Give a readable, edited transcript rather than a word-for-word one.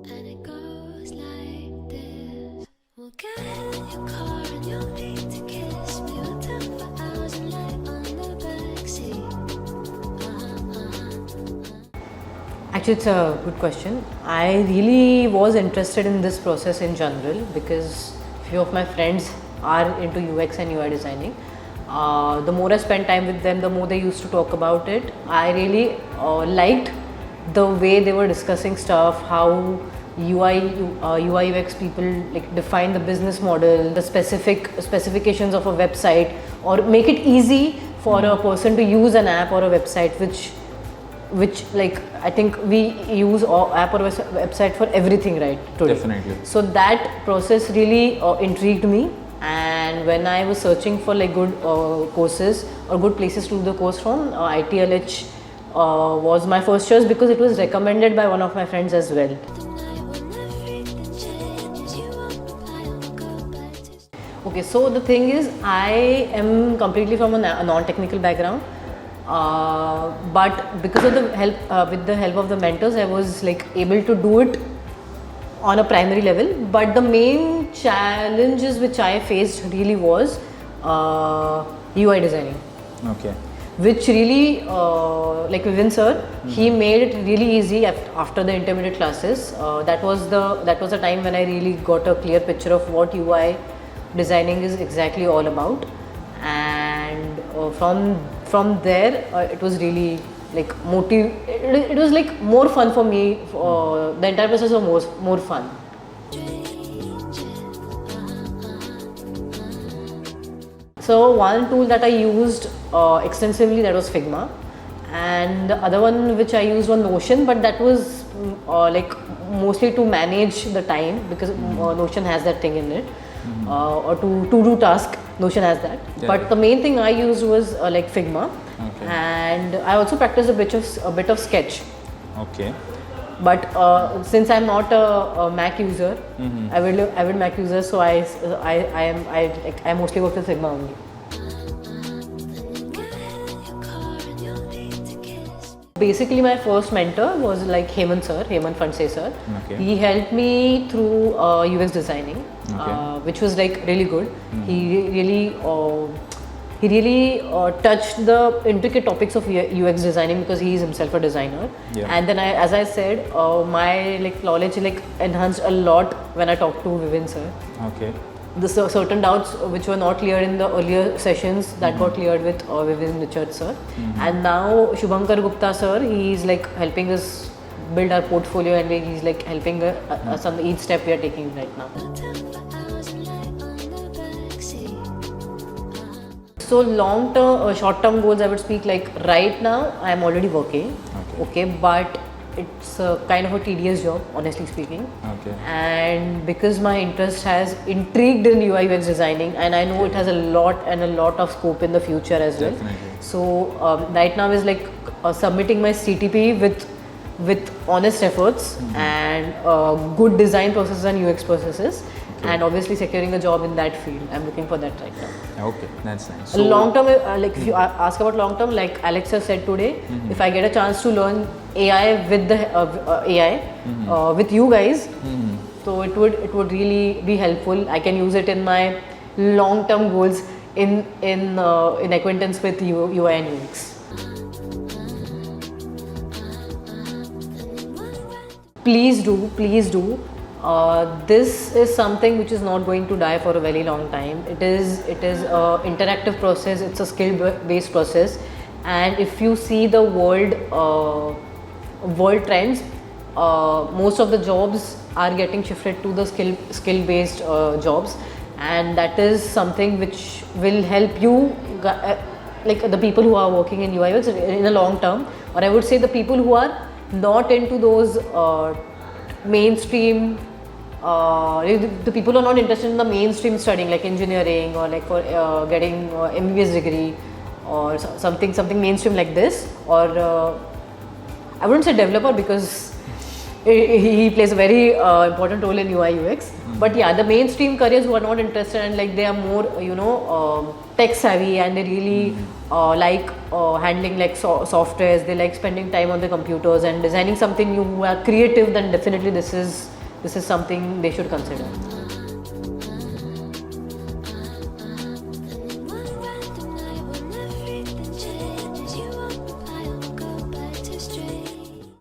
And it goes like this. We'll get in your car and you'll need to kiss me. We'll talk for hours and lie on the backseat. Actually, it's a good question. I really was interested in this process in general because few of my friends are into UX and UI designing. The more I spent time with them, the more they used to talk about it. I really liked the way they were discussing stuff, how UI UX people like define the business model, the specifications of a website, or make it easy for a person to use an app or a website, which like I think we use app or website for everything right today. Definitely. So that process really intrigued me, and when I was searching for like good courses or good places to do the course from, ITLH was my first choice because it was recommended by one of my friends as well. The night when everything changes, you won't reply, I'll go back to. Okay, so the thing is, I am completely from a non-technical background, but because of the help, with the help of the mentors, I was like able to do it on a primary level. But the main challenges which I faced really was UI designing, Okay. which really like Vivin sir, he made it really easy after the intermediate classes. That was the time when I really got a clear picture of what UI designing is exactly all about, and from there it was really like it was like more fun for me. The entire process was more fun. So one tool that I used extensively, that was Figma, and the other one which I used was Notion, but that was like mostly to manage the time because Notion has that thing in it, or to do task. Notion has that, Yeah. but the main thing I used was like Figma, Okay. and I also practiced a bit of Sketch. Okay. But since I'm not a Mac user, avid Mac user, so I mostly work with Figma only. Get in your car and you'll need to kiss me. Basically, my first mentor was like Hemant Phanse sir. Okay. He helped me through UX designing, which was like really good. He really touched the intricate topics of UX designing because he is himself a designer. Yeah. And then as I said, my like knowledge like enhanced a lot when I talked to Vivin sir. Okay. The certain doubts which were not clear in the earlier sessions that got cleared with Vivin Richard sir, and now Shubhankar Gupta sir, he is like helping us build our portfolio, and he's like helping us on each step we are taking right now. We'll talk for hours and lie on the backseat. So long term, short term goals I would speak like right now I am already working, okay, but it's kind of a tedious job, honestly speaking. Okay. And because my interest has intrigued in UI UX designing, and I know it has a lot of scope in the future as well. Definitely. So right now is like submitting my CTP with honest efforts and good design processes and UX processes, and obviously securing a job in that field. I'm looking for that right now. Okay, that's nice. Long term, like if you ask about long term, like Alex has said today, if I get a chance to learn AI with the AI with you guys, so it would really be helpful. I can use it in my long term goals in acquaintance with UI and UX. Please do. This is something which is not going to die for a very long time. It is a interactive process. It's a skill based process, and if you see the world trends, most of the jobs are getting shifted to the skill based jobs, and that is something which will help you like the people who are working in UI UX in the long term, or I would say the people who are not into those mainstream, the people who are not interested in the mainstream studying like engineering or like for getting MBBS degree or something mainstream like this, or I wouldn't say developer because he plays a very important role in UI UX, but yeah, the mainstream careers who are not interested and like they are more tech savvy, and they really like handling like softwares, they like spending time on the computers and designing something new, who are creative, then definitely this is this is something they should consider.